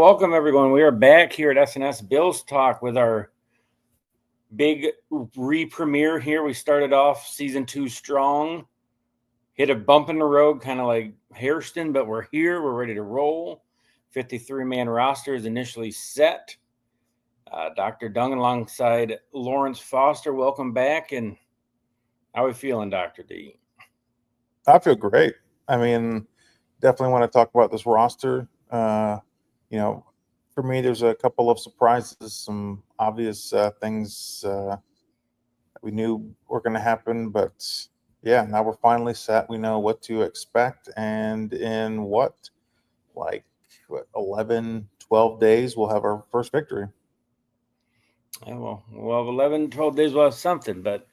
Welcome, everyone. We are back here at SSBills Talk with our big re-premiere here. We started off season 2 strong, hit a bump in the road, kind of like Hairston, but we're here. We're ready to roll. 53-man roster is initially set. Dr. Dung alongside Lawrence Foster. Welcome back. And how are we feeling, Dr. D? I feel great. I mean, definitely want to talk about this roster. For me, there's a couple of surprises, some obvious things that we knew were going to happen. But yeah, now we're finally set. We know what to expect. And in 11, 12 days, we'll have our first victory. Yeah, well, 11, 12 days we'll have something. But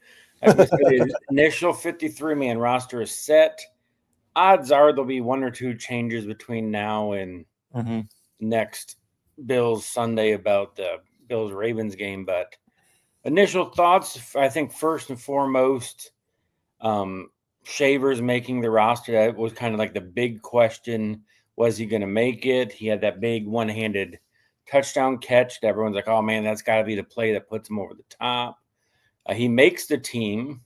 like we said, the initial 53-man roster is set. Odds are there'll be one or two changes between now and next Bills Sunday about the Bills-Ravens game. But initial thoughts, I think first and foremost, Shavers making the roster. That was kind of like the big question. Was he going to make it? He had that big one-handed touchdown catch that everyone's like, oh, man, that's got to be the play that puts him over the top. He makes the team.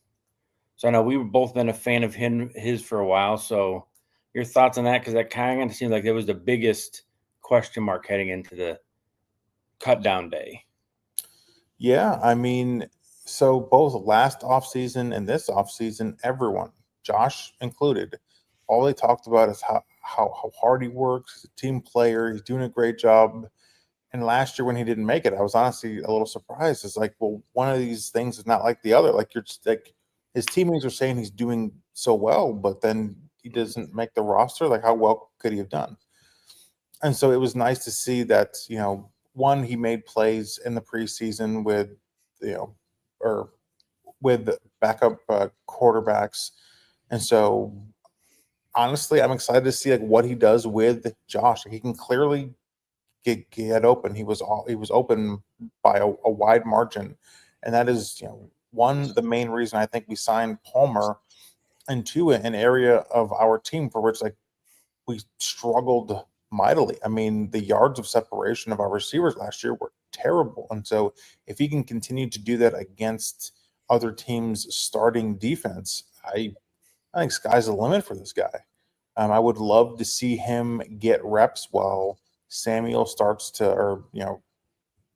So I know we've both been a fan of his for a while. So your thoughts on that? Because that kind of seemed like it was the biggest question mark heading into the cut down day. Yeah, I mean, so both last offseason and this offseason, everyone, Josh included, all they talked about is how hard he works. He's a team player. He's doing a great job. And last year when he didn't make it, I was honestly a little surprised. It's like, well, one of these things is not like the other. Like you're just like his teammates are saying he's doing so well, but then he doesn't make the roster. Like how well could he have done? And so it was nice to see that, one, he made plays in the preseason with, or with backup quarterbacks. And so honestly, I'm excited to see like what he does with Josh. He can clearly get open. He was open by a wide margin. And that is, one, the main reason I think we signed Palmer, and two, an area of our team for which like we struggled mightily. I mean, the yards of separation of our receivers last year were terrible. And so if he can continue to do that against other teams' starting defense, I think sky's the limit for this guy. I would love to see him get reps while Samuel starts to, or,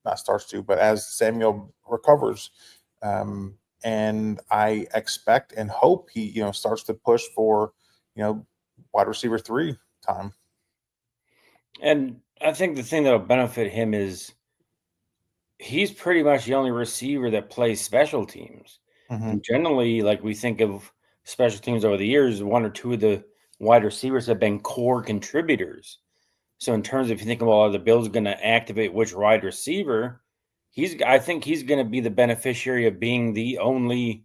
not starts to, but as Samuel recovers. And I expect and hope he, starts to push for, wide receiver 3 time. And I think the thing that'll benefit him is he's pretty much the only receiver that plays special teams. And generally, like we think of special teams over the years, one or two of the wide receivers have been core contributors. So in terms of if you think about the Bills going to activate which wide receiver, I think he's going to be the beneficiary of being the only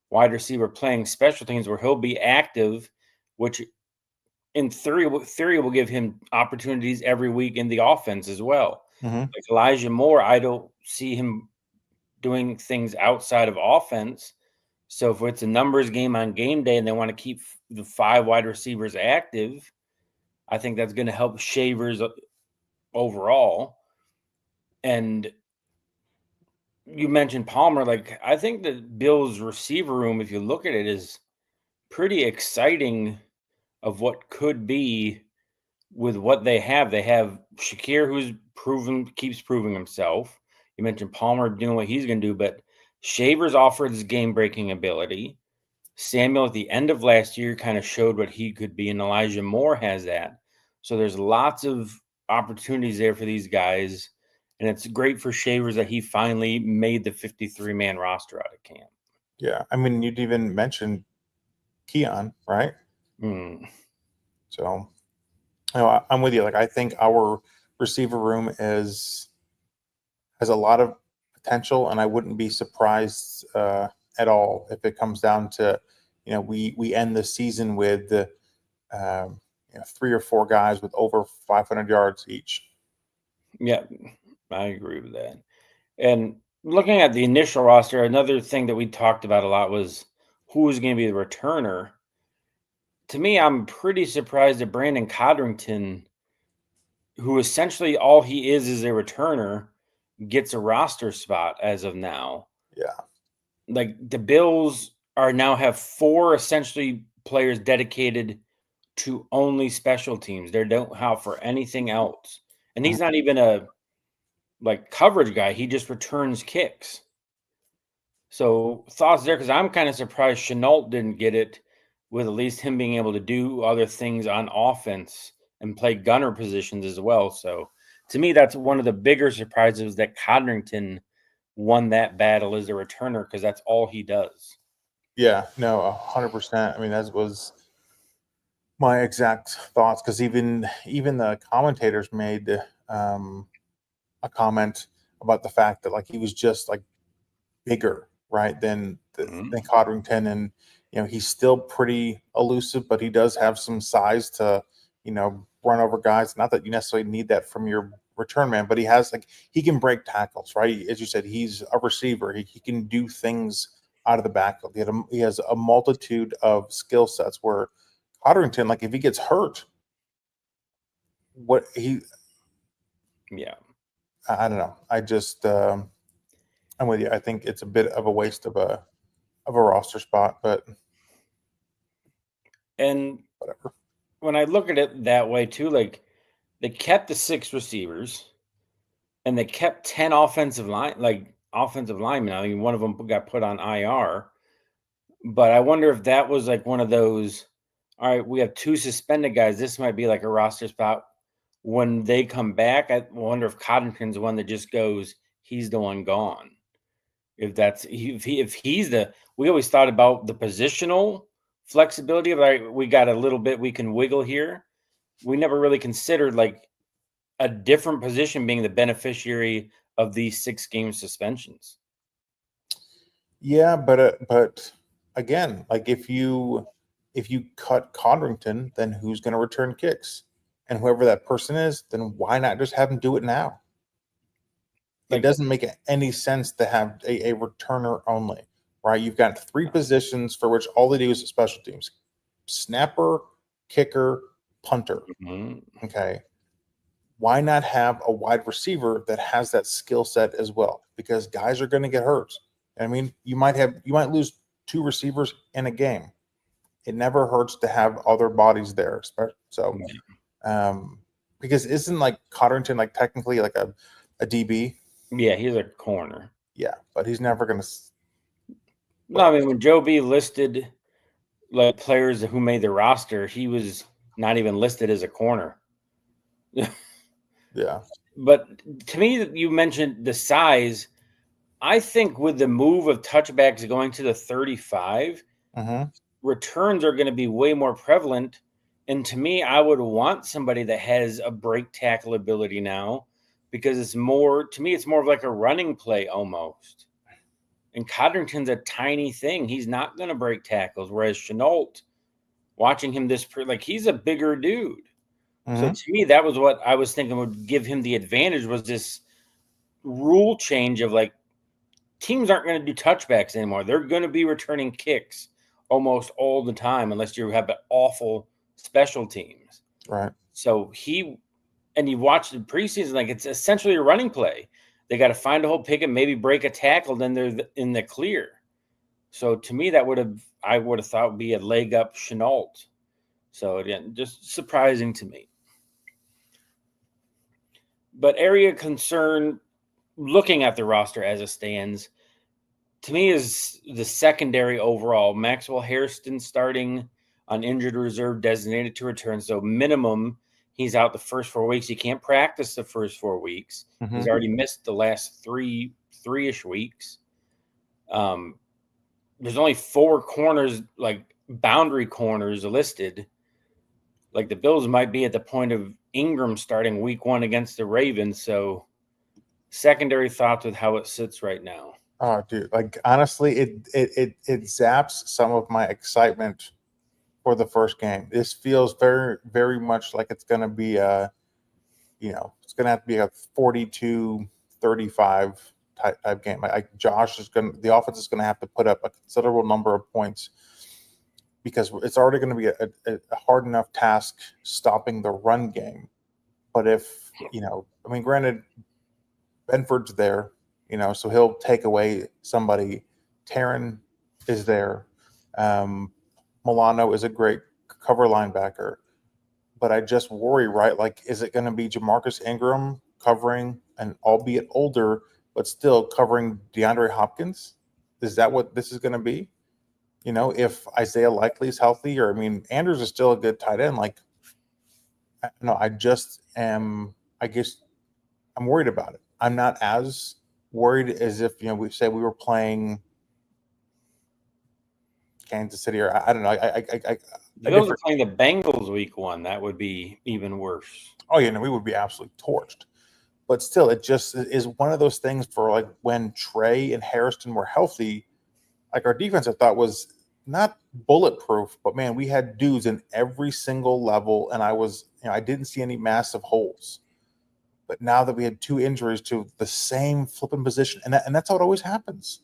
wide receiver playing special teams where he'll be active, which in theory will give him opportunities every week in the offense as well. Like Elijah Moore, I don't see him doing things outside of offense. So if it's a numbers game on game day and they want to keep the 5 wide receivers active, I think that's going to help Shavers overall. And you mentioned Palmer. Like, I think the Bills receiver room, if you look at it, is pretty exciting of what could be with what they have. They have Shakir, who's keeps proving himself. You mentioned Palmer doing what he's going to do, but Shavers offered his game-breaking ability. Samuel at the end of last year kind of showed what he could be, and Elijah Moore has that. So there's lots of opportunities there for these guys, and it's great for Shavers that he finally made the 53-man roster out of camp. Yeah, I mean, you'd even mentioned Keon, right? So, I'm with you. Like, I think our receiver room has a lot of potential, and I wouldn't be surprised at all if it comes down to, we end the season with 3 or 4 guys with over 500 yards each. Yeah, I agree with that. And looking at the initial roster, another thing that we talked about a lot was who was going to be the returner. To me, I'm pretty surprised that Brandon Codrington who essentially all he is a returner, gets a roster spot as of now. Yeah. Like the Bills are now have 4 essentially players dedicated to only special teams. They don't have for anything else. And Mhm. he's not even a like coverage guy. He just returns kicks. So thoughts there because I'm kind of surprised Chenault didn't get it with at least him being able to do other things on offense and play gunner positions as well. So to me, that's one of the bigger surprises that Codrington won that battle as a returner because that's all he does. Yeah, no, 100%. I mean, that was my exact thoughts because even the commentators made a comment about the fact that like he was just like bigger, right, than Mhm. Codrington, and he's still pretty elusive, but he does have some size to run over guys. Not that you necessarily need that from your return man, but he has like he can break tackles, right? As you said, he's a receiver. He can do things out of the backfield. He has a multitude of skill sets where Codrington, like if he gets hurt, what he Yeah. I don't know. I'm with you. I think it's a bit of a waste of a roster spot, but And whatever. when I look at it that way too, like they kept the 6 receivers and they kept 10 offensive linemen. I mean, one of them got put on IR. But I wonder if that was like one of those, all right, we have 2 suspended guys. This might be like a roster spot when they come back. I wonder if Coddington's the one that just goes, he's the one gone. If he's the we always thought about the positional flexibility of like we got a little bit we can wiggle here. We never really considered like a different position being the beneficiary of these 6-game suspensions. Yeah, but again, like if you cut Codrington, then who's going to return kicks? And whoever that person is, then why not just have him do it now? It Like, doesn't make any sense to have a returner only, right? You've got 3 positions for which all they do is special teams: snapper, kicker, punter. mhm, Okay, why not have a wide receiver that has that skill set as well? Because guys are going to get hurt. I mean, you might lose 2 receivers in a game. It never hurts to have other bodies there. So, yeah. um, because isn't like Cotterington like technically like a DB? Yeah, he's a corner. Yeah, but he's never going to. No, I mean when Joe B listed like players who made the roster, he was not even listed as a corner. Yeah. But to me, you mentioned the size. I think with the move of touchbacks going to the 35, Mm-hmm. returns are going to be way more prevalent. And to me, I would want somebody that has a break tackle ability now because to me, it's more of like a running play almost. And Codrington's a tiny thing. He's not going to break tackles. Whereas Chenault, watching him like he's a bigger dude. So Mm-hmm. to me, that was what I was thinking would give him the advantage was this rule change of like teams aren't going to do touchbacks anymore. They're going to be returning kicks almost all the time unless you have awful special teams. Right. So you watch the preseason, like it's essentially a running play. They got to find a hole, pick it, maybe break a tackle, then they're in the clear. So to me, I would have thought would be a leg up Chenault. So again, just surprising to me. But area concern, looking at the roster as it stands, to me is the secondary overall. Maxwell Hairston starting on injured reserve, designated to return. So minimum, he's out the first 4 weeks. He can't practice the first 4 weeks. Mm-hmm. He's already missed the last three-ish weeks. There's only 4 corners, like boundary corners listed. Like the Bills might be at the point of Ingram starting week 1 against the Ravens. So secondary thoughts with how it sits right now. Oh, dude! Like honestly, it zaps some of my excitement for the first game. This feels very very much like it's going to be it's going to have to be a 42-35 type game. Like the offense is going to have to put up a considerable number of points because it's already going to be a hard enough task stopping the run game. But if, I mean, granted, Benford's there, so he'll take away somebody. Taryn is there. Um, Milano is a great cover linebacker. But I just worry, right? Like, is it going to be Jamarcus Ingram covering, and albeit older, but still covering DeAndre Hopkins? Is that what this is going to be? If Isaiah Likely is healthy, or I mean, Andrews is still a good tight end. Like, no, I just am. I guess I'm worried about it. I'm not as worried as if we say we were playing Kansas City, or I don't know. The Bills are playing the Bengals week 1. That would be even worse. Oh yeah, no, we would be absolutely torched. But still, it just is one of those things for like when Trey and Harrison were healthy, like our defense I thought was not bulletproof, but man, we had dudes in every single level, and I didn't see any massive holes. But now that we had 2 injuries to the same flipping position, and that's how it always happens,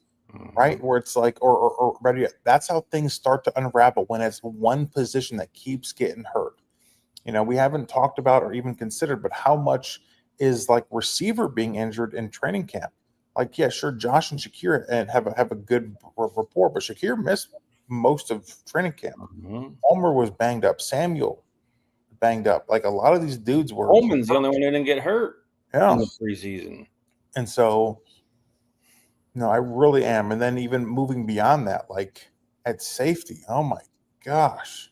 right? Where it's like, or better yet, that's how things start to unravel when it's one position that keeps getting hurt. We haven't talked about or even considered, but how much is like receiver being injured in training camp? Like, yeah, sure, Josh and Shakir and have a good rapport, but Shakir missed most of training camp. Homer was banged up. Samuel banged up. Like a lot of these dudes were. Coleman's the only one who didn't get hurt in the preseason. And so, I really am. And then even moving beyond that, like at safety, oh my gosh.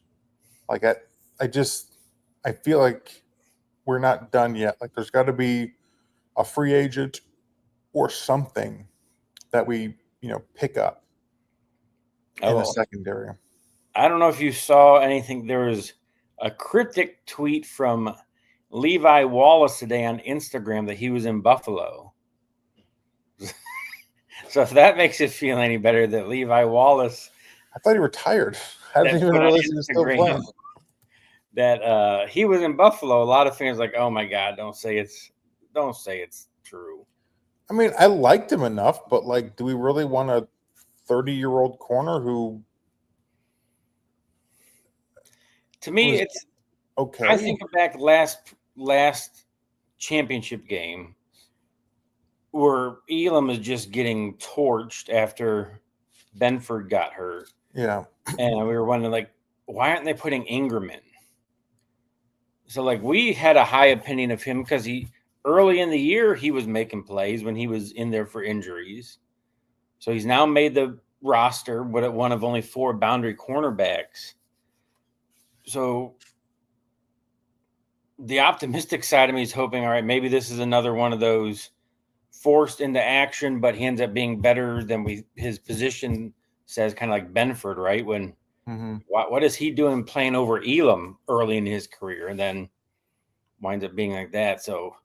Like I feel like we're not done yet. Like there's got to be a free agent or something that we, pick up in the secondary. I don't know if you saw anything. There was a cryptic tweet from Levi Wallace today on Instagram that he was in Buffalo. So if that makes it feel any better, that Levi Wallace, I thought he retired. I didn't even realize he was still playing. That he was in Buffalo. A lot of fans like, oh my God, don't say it's true. I mean, I liked him enough, but like, do we really want a 30-year-old corner who? To me, it's okay. I think back last championship game where Elam is just getting torched after Benford got hurt. Yeah. And we were wondering, like, why aren't they putting Ingram in? So, like, we had a high opinion of him because early in the year, he was making plays when he was in there for injuries. So he's now made the roster, but one of only 4 boundary cornerbacks. So the optimistic side of me is hoping, all right, maybe this is another one of those forced into action, but he ends up being better than his position says, kind of like Benford, right? When what is he doing playing over Elam early in his career and then winds up being like that? So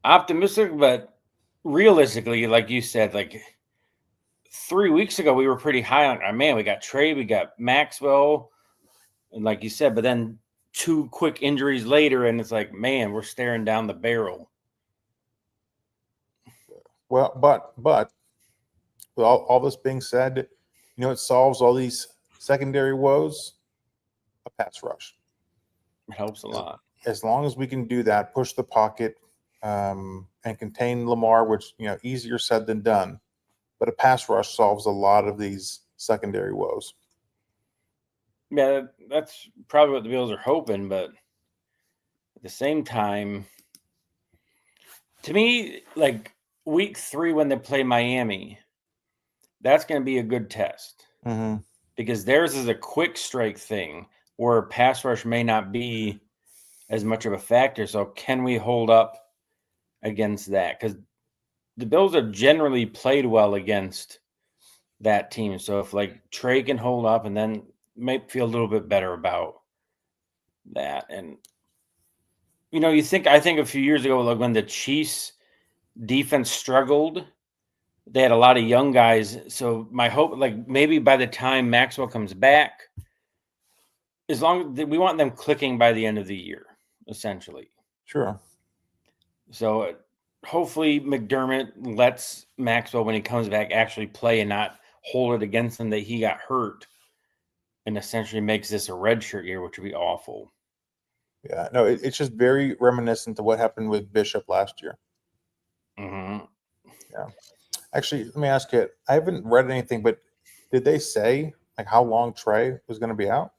optimistic, but realistically, like you said, like 3 weeks ago, we were pretty high on, man, we got Trey, we got Maxwell, and like you said, but then 2 quick injuries later, and it's like, man, we're staring down the barrel. Well, but with all this being said, it solves all these secondary woes. A pass rush. It helps a lot. As long as we can do that, push the pocket and contain Lamar, which, easier said than done. But a pass rush solves a lot of these secondary woes. Yeah, that's probably what the Bills are hoping, but at the same time, to me, like week 3 when they play Miami, that's going to be a good test because theirs is a quick strike thing where pass rush may not be as much of a factor. So can we hold up against that? Because the Bills have generally played well against that team. So if like Trey can hold up, and then might feel a little bit better about that. And I think a few years ago, like when the Chiefs defense struggled, they had a lot of young guys. So my hope, like maybe by the time Maxwell comes back, as long as we want them clicking by the end of the year, essentially. Sure. So hopefully McDermott lets Maxwell, when he comes back, actually play and not hold it against him that he got hurt, and essentially makes this a redshirt year, which would be awful. Yeah, no, it's just very reminiscent to what happened with Bishop last year. Hmm. Yeah. Actually, let me ask you. I haven't read anything, but did they say like how long Trey was going to be out?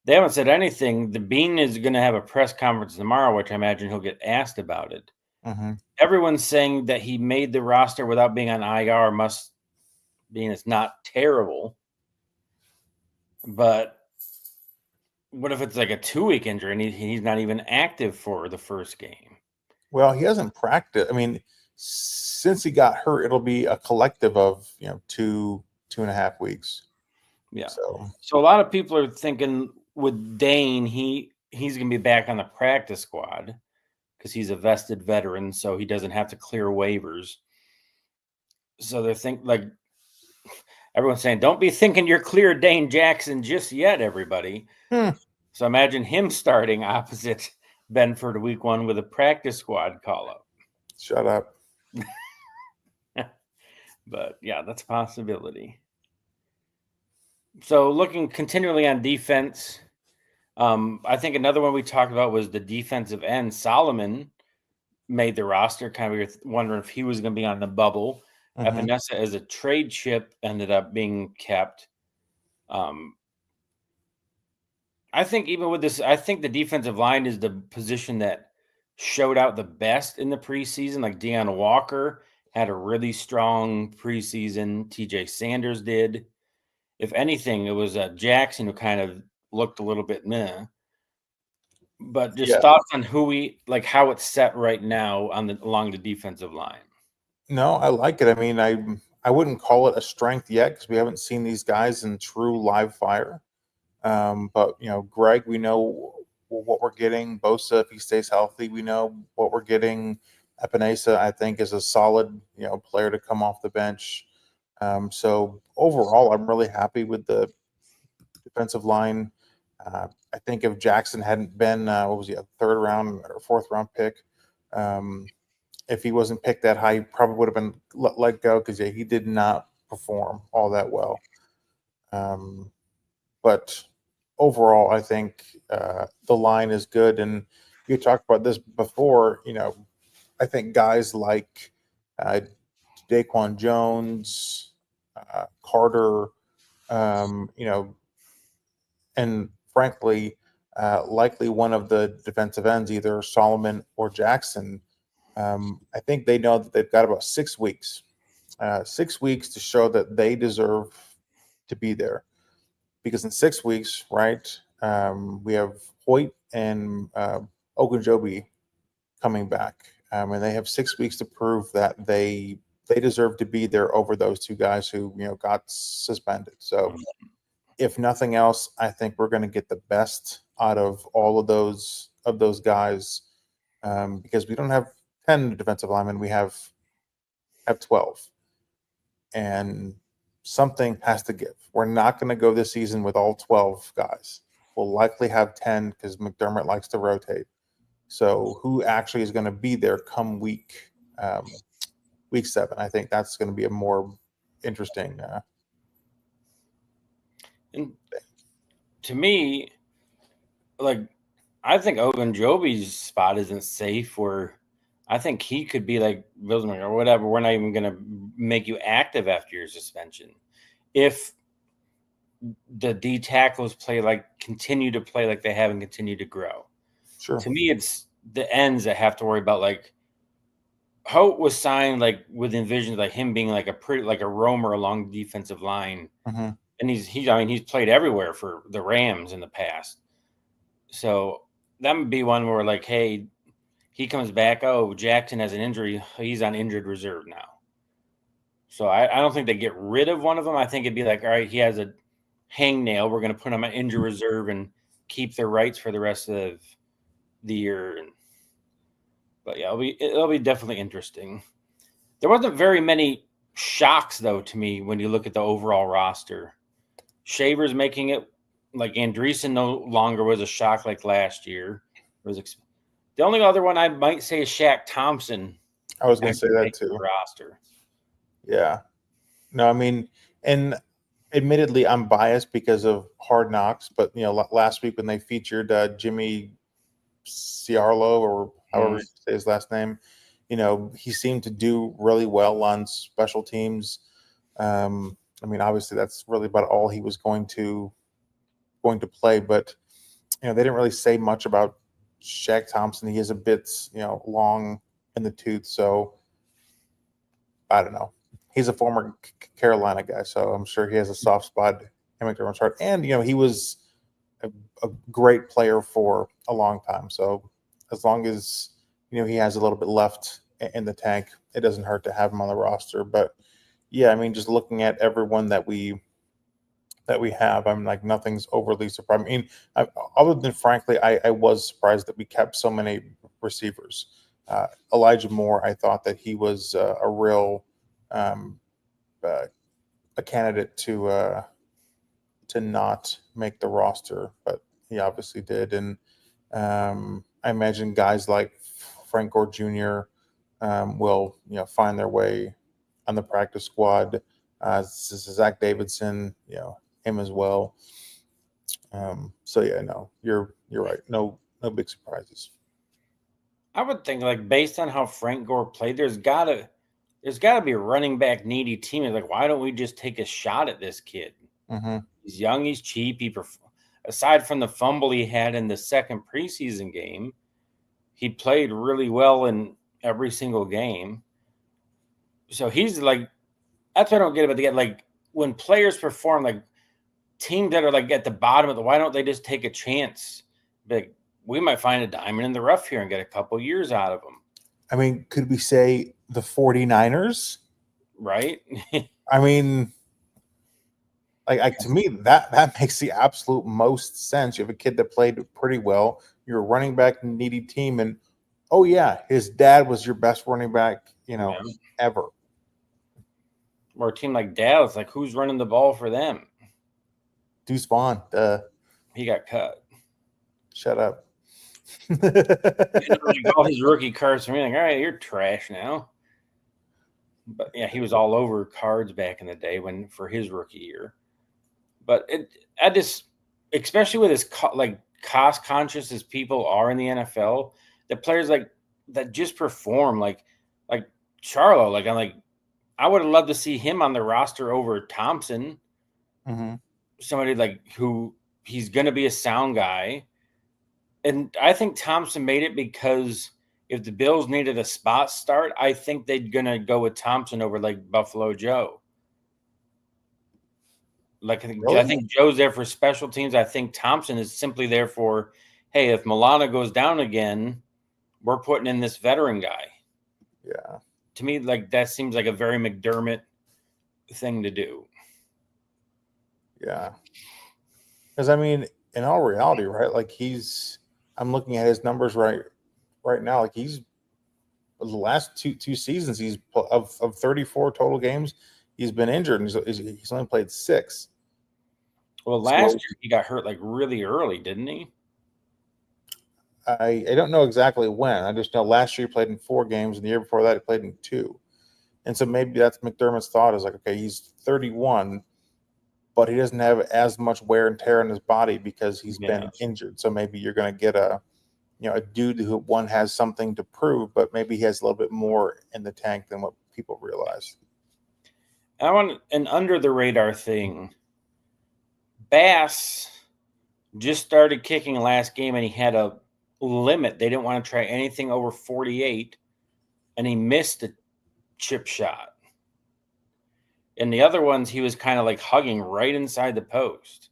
They haven't said anything. The Bean is going to have a press conference tomorrow, which I imagine he'll get asked about it. Mm-hmm. Everyone's saying that he made the roster without being on IR, must being it's not terrible. But what if it's like a 2-week injury and he's not even active for the first game? Well, he hasn't practiced. I mean, since he got hurt, it'll be a collective of 2.5 weeks. Yeah. So So a lot of people are thinking with Dane, he's going to be back on the practice squad because he's a vested veteran, so he doesn't have to clear waivers. So they're like everyone's saying, don't be thinking you're clear Dane Jackson just yet, everybody. hmm, So imagine him starting opposite Benford week 1 with a practice squad call up. shut up. But yeah, that's a possibility. So looking continually on defense, I think another one we talked about was the defensive end. Solomon made the roster. Kind of we were wondering if he was going to be on the bubble. Mm-hmm. Epinesa as a trade chip ended up being kept. I think even with this, I think the defensive line is the position that showed out the best in the preseason. Like Deanna Walker had a really strong preseason. TJ Sanders did. If anything, it was Jackson who kind of looked a little bit meh. But just Yeah. thoughts on how it's set right now along the defensive line. No, I like it. I mean, I wouldn't call it a strength yet because we haven't seen these guys in true live fire. But Greg, we know what we're getting. Bosa, if he stays healthy, we know what we're getting. Epinesa, I think, is a solid player to come off the bench. So overall, I'm really happy with the defensive line. I think if Jackson hadn't been, what was he, a third round or fourth round pick, um, if he wasn't picked that high, he probably would have been let go because he did not perform all that well. Um, but overall, I think the line is good. And you talked about this before. I think guys like uh, Daquan Jones, Carter, um, you know, and frankly, likely one of the defensive ends, either Solomon or Jackson. I think they know that they've got about 6 weeks, 6 weeks to show that they deserve to be there. Because in 6 weeks, right, we have Hoyt and Ogunjobi coming back, and they have 6 weeks to prove that they deserve to be there over those two guys who got suspended. So if nothing else, I think we're going to get the best out of all of those guys, because we don't have 10 defensive linemen, we have 12, and something has to give. We're not going to go this season with all 12 guys. We'll likely have 10 because McDermott likes to rotate. So who actually is going to be there come week 7? I think that's going to be a more interesting. And to me, like I think Ogunjobi's spot isn't safe. Where I think he could be like Wilson or whatever. We're not even going to make you active after your suspension. If the D tackles continue to play like they have and continue to grow. Sure. To me, it's the ends that have to worry about. Like Hope was signed with envisions like him being like a roamer along the defensive line, Mm-hmm. and he's played everywhere for the Rams in the past. So that would be one where like, hey, he comes back. Oh, Jackson has an injury. He's on injured reserve now. So I don't think they get rid of one of them. I think it'd be like, all right, he has a hangnail. We're going to put him on injured reserve and keep their rights for the rest of the year. But yeah, it'll be definitely interesting. There wasn't very many shocks though to me when you look at the overall roster. Shaver's making it like Andreessen no longer was a shock like last year. The only other one I might say is Shaq Thompson I was going to say actually that making too. the roster. Yeah. No, I mean, and admittedly, I'm biased because of Hard Knocks, but last week when they featured Jimmy Ciarlo, or however you say his last name, he seemed to do really well on special teams. I mean, obviously, that's really about all he was going to play, but they didn't really say much about Shaq Thompson. He is a bit long in the tooth, so I don't know. He's a former Carolina guy, so I'm sure he has a soft spot in McDermott's heart. And he was a great player for a long time. So as long as he has a little bit left in the tank, it doesn't hurt to have him on the roster. But yeah, I mean, just looking at everyone that we have, I'm like, nothing's overly surprised. I mean, other than frankly, I was surprised that we kept so many receivers. Elijah Moore, I thought that he was a real a candidate to not make the roster, but he obviously did. And I imagine guys like Frank Gore Jr. Will find their way on the practice squad. Zach Davidson, him as well. So yeah, no, you're right. No big surprises. I would think, like, based on how Frank Gore played, there's gotta be a running back needy team. It's like, why don't we just take a shot at this kid? Mm-hmm. He's young, he's cheap. Aside from the fumble he had in the second preseason game, he played really well in every single game. So he's like, that's what I don't get about the guy. Like, when players perform, like teams that are like at the bottom of why don't they just take a chance? Like, we might find a diamond in the rough here and get a couple years out of them. I mean, could we say the 49ers? Right? I mean, like to me, that makes the absolute most sense. You have a kid that played pretty well. You're a running back needy team, and oh yeah, his dad was your best running back, ever. Or a team like Dallas, like, who's running the ball for them? Deuce Vaughn, He got cut. Shut up. All his rookie cards for me, like, all right, you're trash now. But yeah, he was all over cards back in the day for his rookie year. But I just, especially with as like cost conscious as people are in the NFL, the players like that just perform like Charlo. Like, I would have loved to see him on the roster over Thompson. Mm-hmm. Somebody like who he's going to be a sound guy. And I think Thompson made it because if the Bills needed a spot start, I think they're going to go with Thompson over like Buffalo Joe. Like, Really? I think Joe's there for special teams. I think Thompson is simply there for, hey, if Milana goes down again, we're putting in this veteran guy. Yeah. To me, like, that seems like a very McDermott thing to do. Yeah. Because I mean, in all reality, right? Like I'm looking at his numbers right now. Like the last two seasons, he's of 34 total games, he's been injured, and he's only played 6. Well, last year he got hurt like really early, didn't he? I don't know exactly when. I just know last year he played in 4 games, and the year before that he played in 2. And so maybe that's McDermott's thought, is like, okay, he's 31, but he doesn't have as much wear and tear in his body because he's been injured. So maybe you're going to get a dude who has something to prove, but maybe he has a little bit more in the tank than what people realize. I want an under the radar thing. Bass just started kicking last game, and he had a limit. They didn't want to try anything over 48, and he missed a chip shot. And the other ones, he was kind of like hugging right inside the post.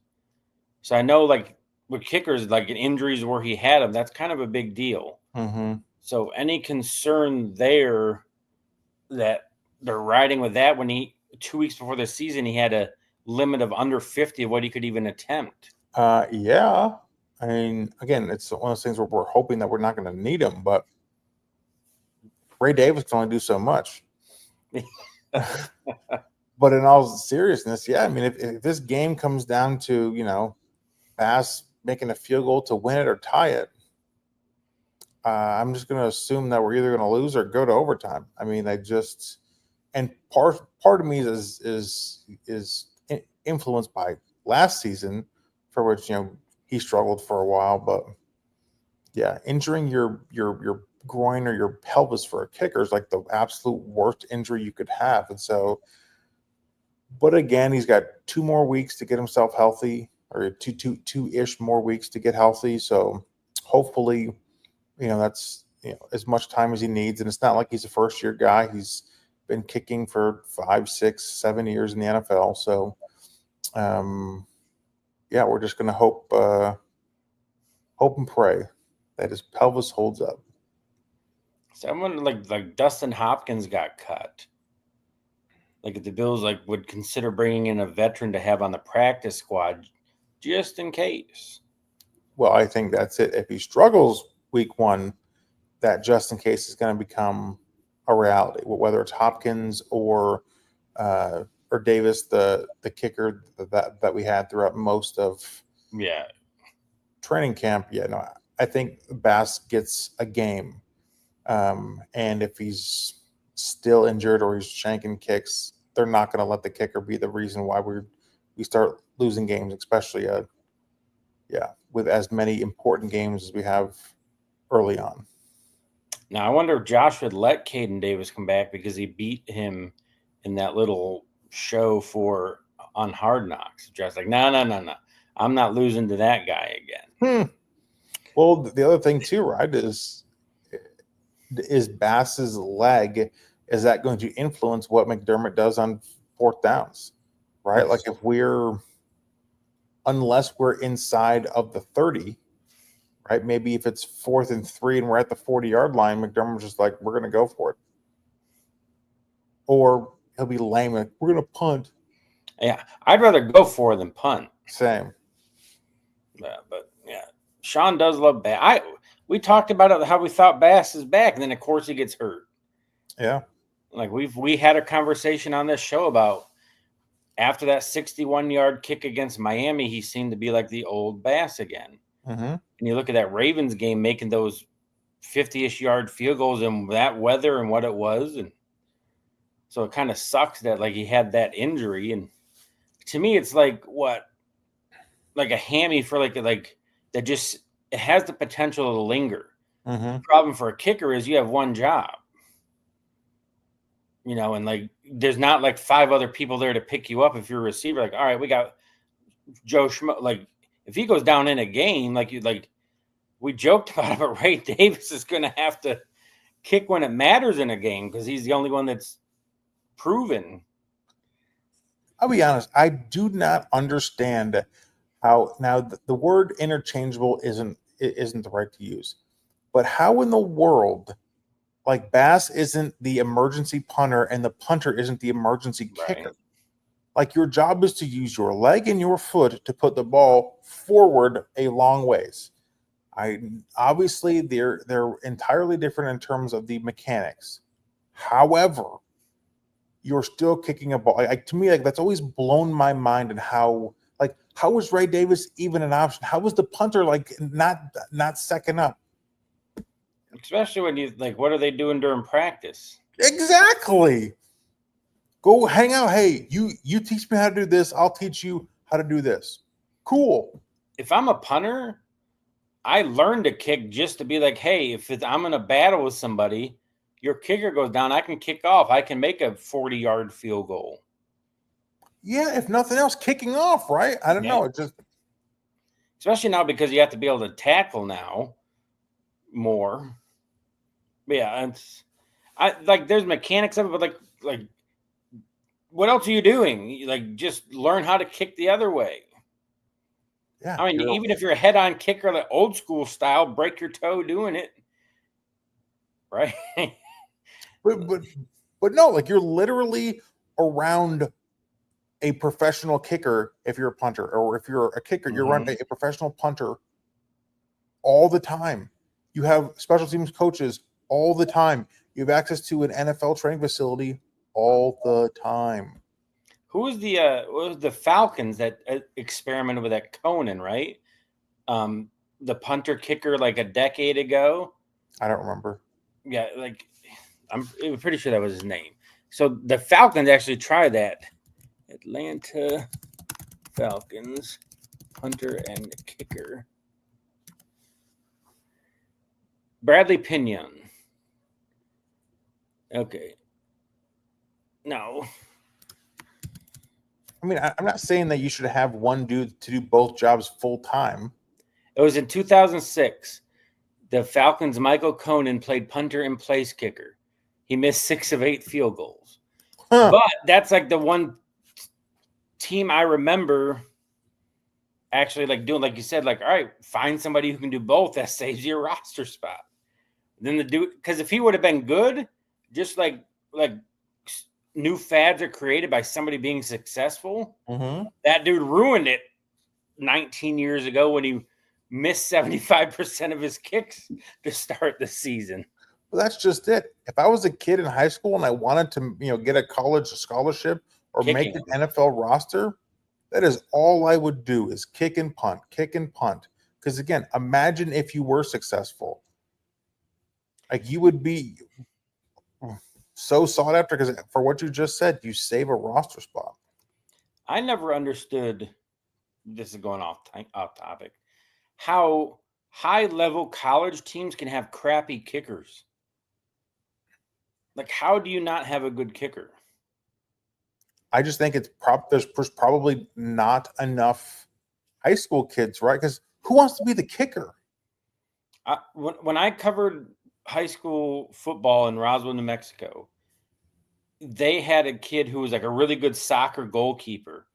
So I know, like, with kickers, like in injuries where he had them, that's kind of a big deal. Mm-hmm. So any concern there that they're riding with that when 2 weeks before the season, he had a limit of under 50 of what he could even attempt. Yeah. I mean, again, it's one of those things where we're hoping that we're not going to need him, but Ray Davis can only do so much. But in all seriousness, yeah, I mean, if this game comes down to, Bass making a field goal to win it or tie it, I'm just going to assume that we're either going to lose or go to overtime. I mean, and part of me is influenced by last season, for which he struggled for a while. But yeah, injuring your groin or your pelvis for a kicker is like the absolute worst injury you could have. And so, but again, he's got 2 more weeks to get himself healthy, or two-ish more weeks to get healthy. So hopefully, that's as much time as he needs. And it's not like he's a first-year guy. He's been kicking for 5, 6, 7 years in the NFL. So, yeah, we're just going to hope and pray that his pelvis holds up. Someone like Dustin Hopkins got cut. Like if the Bills would consider bringing in a veteran to have on the practice squad, just in case. Well, I think that's it. If he struggles week 1, that just in case is going to become a reality. Whether it's Hopkins or Davis, the kicker that we had throughout most of training camp. Yeah, no, I think Bass gets a game, and if he's still injured or he's shanking kicks, they're not going to let the kicker be the reason why we start losing games, especially with as many important games as we have early on. Now I wonder if Josh would let Caden Davis come back because he beat him in that little show on Hard Knocks. Josh's like, no, I'm not losing to that guy again. Well, the other thing too, right, is Bass's leg. Is that going to influence what McDermott does on 4th downs? Right, like unless we're inside of the 30, right? Maybe if it's 4th and 3 and we're at the 40-yard line, McDermott's just like, we're going to go for it. Or he'll be lame, like, we're going to punt. Yeah, I'd rather go for than punt. Same. Yeah, but yeah, Sean does love Bass. We talked about it, how we thought Bass is back, and then of course he gets hurt. Yeah. Like we had a conversation on this show about after that 61-yard kick against Miami, he seemed to be like the old Bass again. Mm-hmm. And you look at that Ravens game, making those 50-ish yard field goals in that weather and what it was, and so it kind of sucks that he had that injury. And to me, it's like a hammy for like that just it has the potential to linger. Mm-hmm. The problem for a kicker is you have one job. And there's not 5 other people there to pick you up if you're a receiver. Like, all right, we got Joe Schmo. Like, if he goes down in a game, we joked about it, but Ray Davis is going to have to kick when it matters in a game because he's the only one that's proven. I'll be honest, I do not understand how now the word interchangeable isn't the right to use, but how in the world? Like Bass isn't the emergency punter and the punter isn't the emergency kicker. Right. Like your job is to use your leg and your foot to put the ball forward a long ways. Obviously they're entirely different in terms of the mechanics. However, you're still kicking a ball. To me, that's always blown my mind. And how was Ray Davis even an option? How was the punter not second up? Especially when you what are they doing during practice? Exactly. Go hang out. Hey, you teach me how to do this. I'll teach you how to do this. Cool. If I'm a punter, I learned to kick just to be like, hey, if I'm in a battle with somebody, your kicker goes down, I can kick off. I can make a 40-yard field goal. Yeah, if nothing else, kicking off, right? I don't know. It just especially now because you have to be able to tackle now more. Yeah, there's mechanics of it, but like what else are you doing? Just learn how to kick the other way. Yeah. I mean, even if you're a head-on kicker, the old school style, break your toe doing it. Right. but no, you're literally around a professional kicker if you're a punter, or if you're a kicker, you're around a professional punter all the time. You have special teams coaches all the time. You have access to an NFL training facility all the time. Who was the Falcons that experimented with that Conan, right? The punter kicker a decade ago. I don't remember. Yeah, I'm pretty sure that was his name. So the Falcons actually tried that. Atlanta Falcons, punter and kicker. Bradley Pinion. Okay. No. I mean, I'm not saying that you should have one dude to do both jobs full time. It was in 2006. The Falcons' Michael Conan played punter and place kicker. He missed 6 of 8 field goals. Huh. But that's like the one team I remember actually like doing, like you said, like, all right, find somebody who can do both. That saves your roster spot. Then the dude, because if he would have been good, just like new fads are created by somebody being successful. Mm-hmm. That dude ruined it 19 years ago when he missed 75% of his kicks to start the season. Well, that's just it. If I was a kid in high school and I wanted to, get a college scholarship or make an NFL roster, that is all I would do is kick and punt. Because again, imagine if you were successful. Like you would be so sought after because for what you just said, you save a roster spot. I never understood, this is going off topic, how high level college teams can have crappy kickers. Like, how do you not have a good kicker? I just think there's probably not enough high school kids, right? Because who wants to be the kicker? When I covered high school football in Roswell, New Mexico, they had a kid who was like a really good soccer goalkeeper,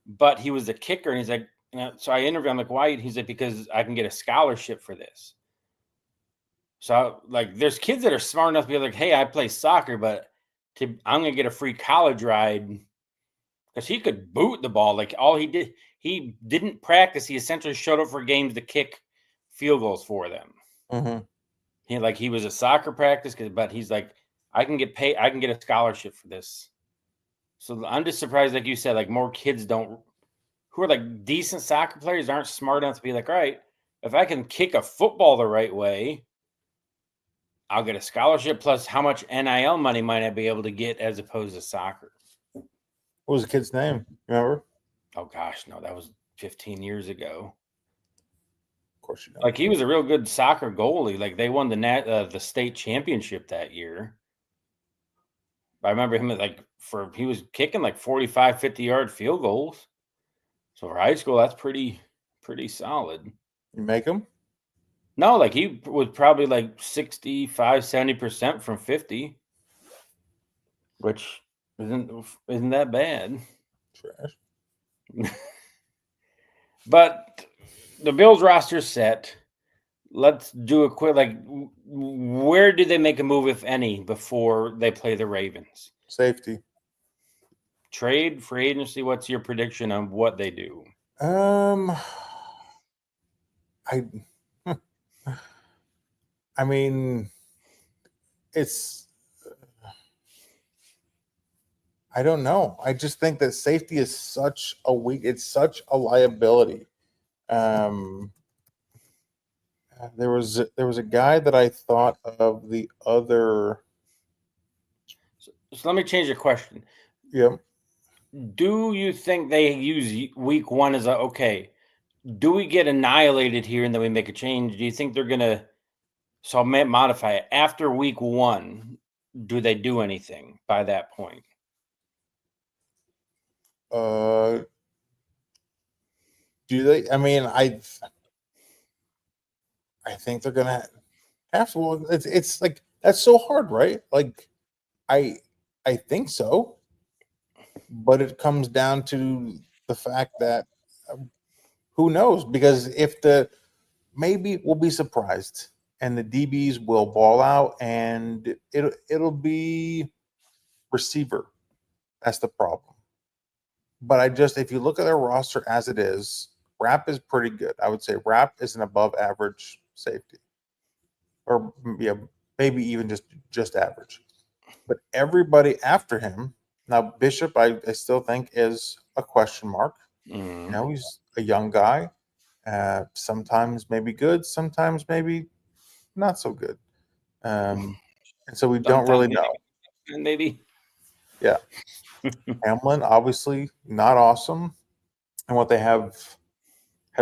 but he was a kicker. And he's like, so I interviewed him, like, why? He's like, because I can get a scholarship for this. So like, there's kids that are smart enough to be like, hey, I play soccer, but I'm going to get a free college ride because he could boot the ball. Like all he didn't practice. He essentially showed up for games to kick field goals for them. Mm-hmm. He was a soccer practice, but he's like, I can get paid. I can get a scholarship for this. So I'm just surprised, like you said, like more kids who are like decent soccer players aren't smart enough to be like, all right, if I can kick a football the right way, I'll get a scholarship. Plus, how much NIL money might I be able to get as opposed to soccer? What was the kid's name? Remember? Oh gosh, no, that was 15 years ago. Of course you know. Like he was a real good soccer goalie. Like they won the state championship that year. I remember him he was kicking like 45, 50-yard field goals. So for high school, that's pretty solid. You make him? No, like he was probably like 65, 70% from 50, which isn't that bad. Trash. But the Bills roster set. Let's do a quick, like, where do they make a move, if any, before they play the Ravens? Safety. Trade, free agency, what's your prediction on what they do? I mean, I don't know. I just think that safety is it's such a liability. There was a guy that I thought of the other. So let me change the question. Yeah. Do you think they use week one as okay, do we get annihilated here and then we make a change? Do you think they're going to, so I'll modify it, after week one, do they do anything by that point? Do they? I mean, I think they're gonna have to. Well, it's like that's so hard, right? Like, I think so, but it comes down to the fact that who knows? Because if maybe we'll be surprised and the DBs will ball out and it'll be receiver. That's the problem. But if you look at their roster as it is, Rapp is pretty good. I would say Rapp is an above average safety. Or yeah, maybe even just average. But everybody after him, now Bishop, I still think is a question mark. Mm. He's a young guy. Sometimes maybe good, sometimes maybe not so good. And so we don't really know. Maybe. Yeah. Hamlin, obviously not awesome. And what they have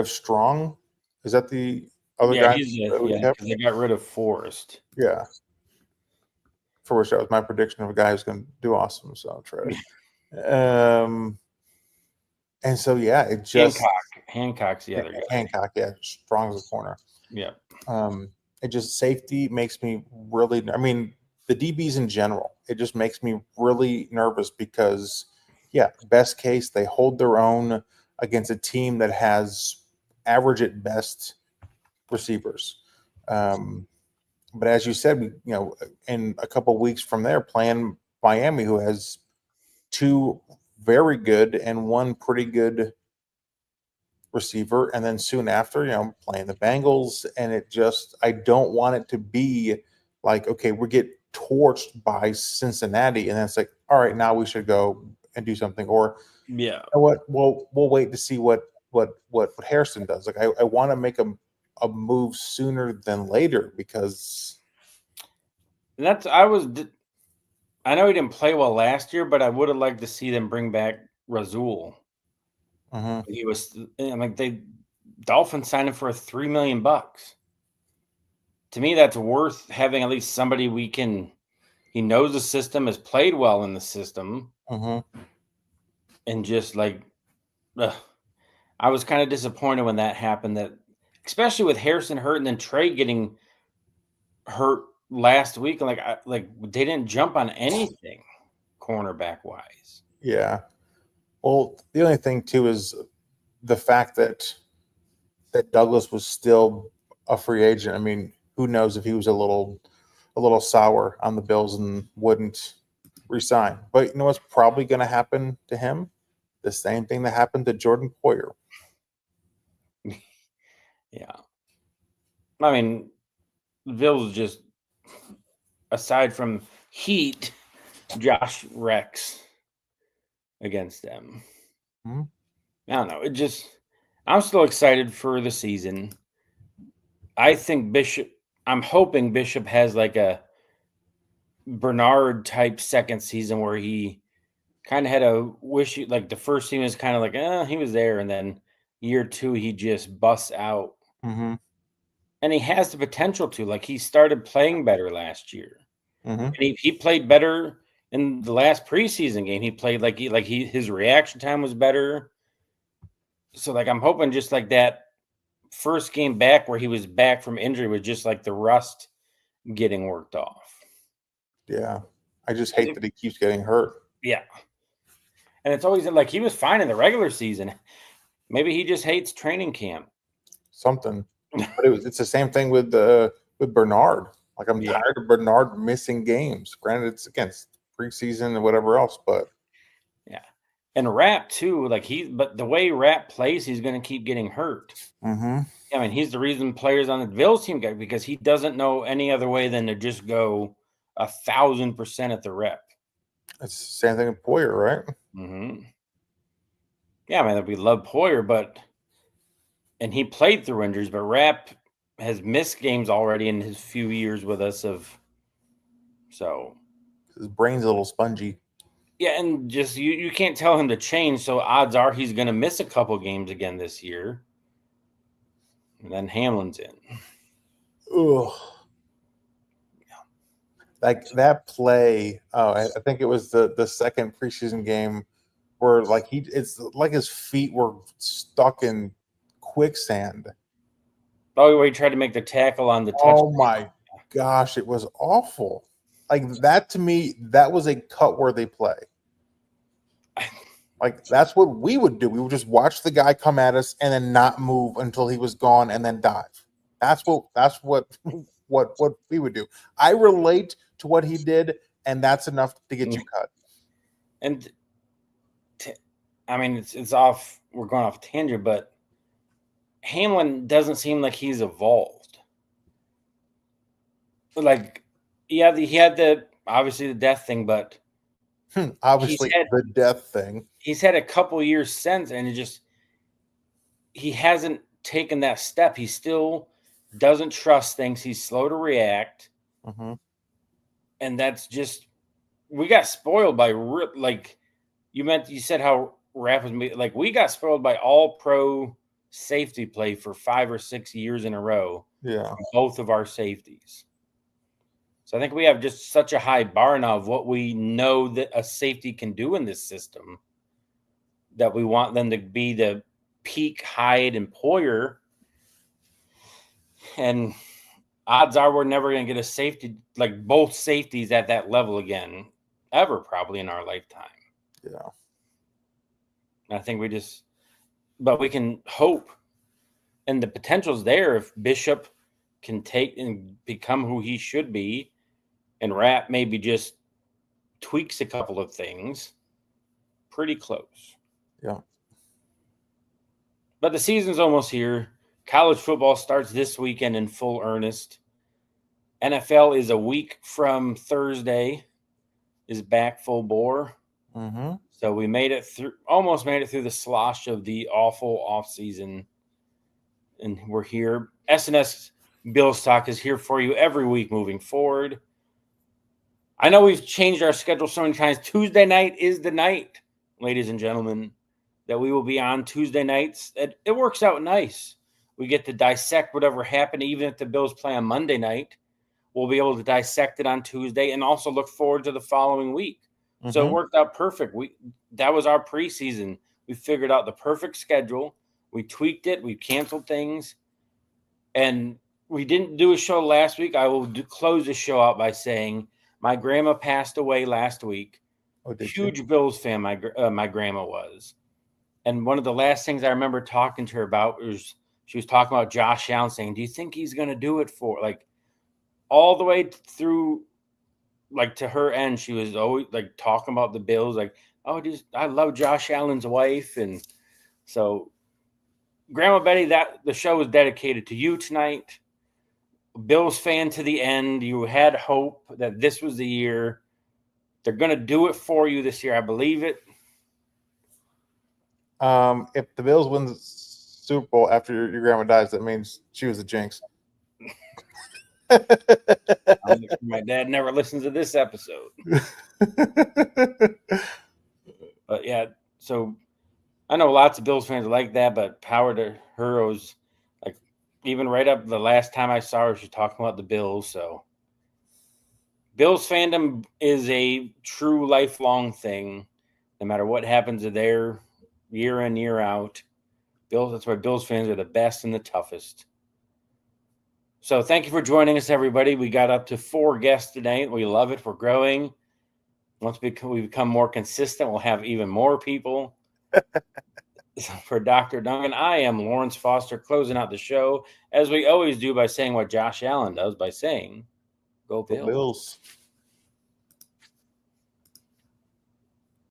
Strong. Is that the other Yeah, guy he's that we kept? because they got rid of Forrest. Yeah. For which that was my prediction of a guy who's going to do awesome. So I'll try it. And so yeah, it just Hancock's the other guy. Hancock, yeah, Strong's the corner. Yeah. It just safety makes me really. I mean, the DBs in general, it just makes me really nervous because, yeah, best case they hold their own against a team that has average at best receivers. But as you said, in a couple of weeks from there, playing Miami, who has two very good and one pretty good receiver, and then soon after, playing the Bengals, and I don't want it to be like, okay, we get torched by Cincinnati, and then it's like, all right, now we should go and do something, or Yeah. what? We'll wait to see what Harrison does. Like, I want to make a move sooner than later because And I know he didn't play well last year, but I would have liked to see them bring back Razul. He was Dolphins signed him for $3 million. To me, that's worth having at least somebody he knows the system, has played well in the system, and just I was kind of disappointed when that happened. That especially with Harrison hurt and then Trey getting hurt last week, like they didn't jump on anything cornerback wise. Yeah. Well, the only thing too is the fact that Douglas was still a free agent. I mean, who knows if he was a little sour on the Bills and wouldn't resign. But you know what's probably going to happen to him? The same thing that happened to Jordan Poyer. Yeah. I mean, the Bills just, aside from heat, Josh Rex against them. Hmm? I don't know. I'm still excited for the season. I think I'm hoping Bishop has like a Bernard type second season where he kind of had a like the first team was kind of like, he was there. And then year two, he just busts out. Mm-hmm. And he has the potential to. Like, he started playing better last year. Mm-hmm. And he played better in the last preseason game. He played his reaction time was better. So like I'm hoping just like that first game back where he was back from injury was just like the rust getting worked off. Yeah. I just hate that he keeps getting hurt. Yeah. And it's always like he was fine in the regular season. Maybe he just hates training camp. Something. But it's the same thing with Bernard. Like, I'm tired of Bernard missing games. Granted, it's against preseason and whatever else, but yeah. And Rapp too, but the way Rapp plays, he's going to keep getting hurt. Mm-hmm. I mean, he's the reason players on the Bills team got, because he doesn't know any other way than to just go 1,000% at the rep. It's the same thing with Poyer, right? Mm-hmm. Yeah, I mean, we love Poyer, and he played through injuries, but Rapp has missed games already in his few years with us. So his brain's a little spongy. Yeah, and just you can't tell him to change. So odds are he's going to miss a couple games again this year. And then Hamlin's in. Ugh. Like that play. Oh, I think it was the second preseason game where it's like his feet were stuck in quicksand. Oh, where he tried to make the tackle on the touchdown. Oh my gosh, it was awful. Like that to me, that was a cut-worthy play. Like that's what we would do. We would just watch the guy come at us and then not move until he was gone and then dive. That's what we would do. I relate to what he did, and that's enough to get you cut. And I mean, it's off. We're going off tangent, but Hamlin doesn't seem like he's evolved. Like, yeah, he had obviously the death thing, but obviously the death thing. He's had a couple years since, and he hasn't taken that step. He still doesn't trust things. He's slow to react. Mm-hmm. And that's just, we got spoiled by, like, you said how rap with me. Like, we got spoiled by all pro safety play for 5 or 6 years in a row. Yeah. From both of our safeties. So I think we have just such a high bar now of what we know that a safety can do in this system that we want them to be the peak Hyde and Poyer. And odds are we're never going to get a safety, like both safeties at that level again, ever probably in our lifetime. Yeah. And I think but we can hope. And the potential's there if Bishop can take and become who he should be, and Rapp maybe just tweaks a couple of things. Pretty close. Yeah. But the season's almost here. College football starts this weekend in full earnest. NFL is a week from Thursday, is back full bore. Mm-hmm. So we almost made it through the slosh of the awful offseason. And we're here. SSBills Talk is here for you every week moving forward. I know we've changed our schedule so many times. Tuesday night is the night, ladies and gentlemen, that we will be on Tuesday nights. It works out nice. We get to dissect whatever happened, even if the Bills play on Monday night. We'll be able to dissect it on Tuesday and also look forward to the following week. Mm-hmm. So it worked out perfect. That was our preseason. We figured out the perfect schedule. We tweaked it. We canceled things. And we didn't do a show last week. I will close the show out by saying my grandma passed away last week. Oh, huge Bills fan my grandma was. And one of the last things I remember talking to her about was she was talking about Josh Allen, saying, do you think he's going to do it for, like, all the way through, like, to her end, she was always, like, talking about the Bills, like, oh, I love Josh Allen's wife. And so, Grandma Betty, the show was dedicated to you tonight. Bills fan to the end. You had hope that this was the year. They're going to do it for you this year. I believe it. If the Bills win the Super Bowl after your grandma dies, that means she was a jinx. My dad never listens to this episode. But yeah, so I know lots of Bills fans are like that, but power to her. Was like, even right up the last time I saw her, she was talking about the Bills. So Bills fandom is a true lifelong thing, no matter what happens to their year in, year out. That's why Bills fans are the best and the toughest. So thank you for joining us, everybody. We got up to 4 guests tonight. We love it. We're growing. Once we become more consistent, we'll have even more people. For Dr. Duncan, I am Lawrence Foster, closing out the show, as we always do, by saying what Josh Allen does, by saying, Go Bills.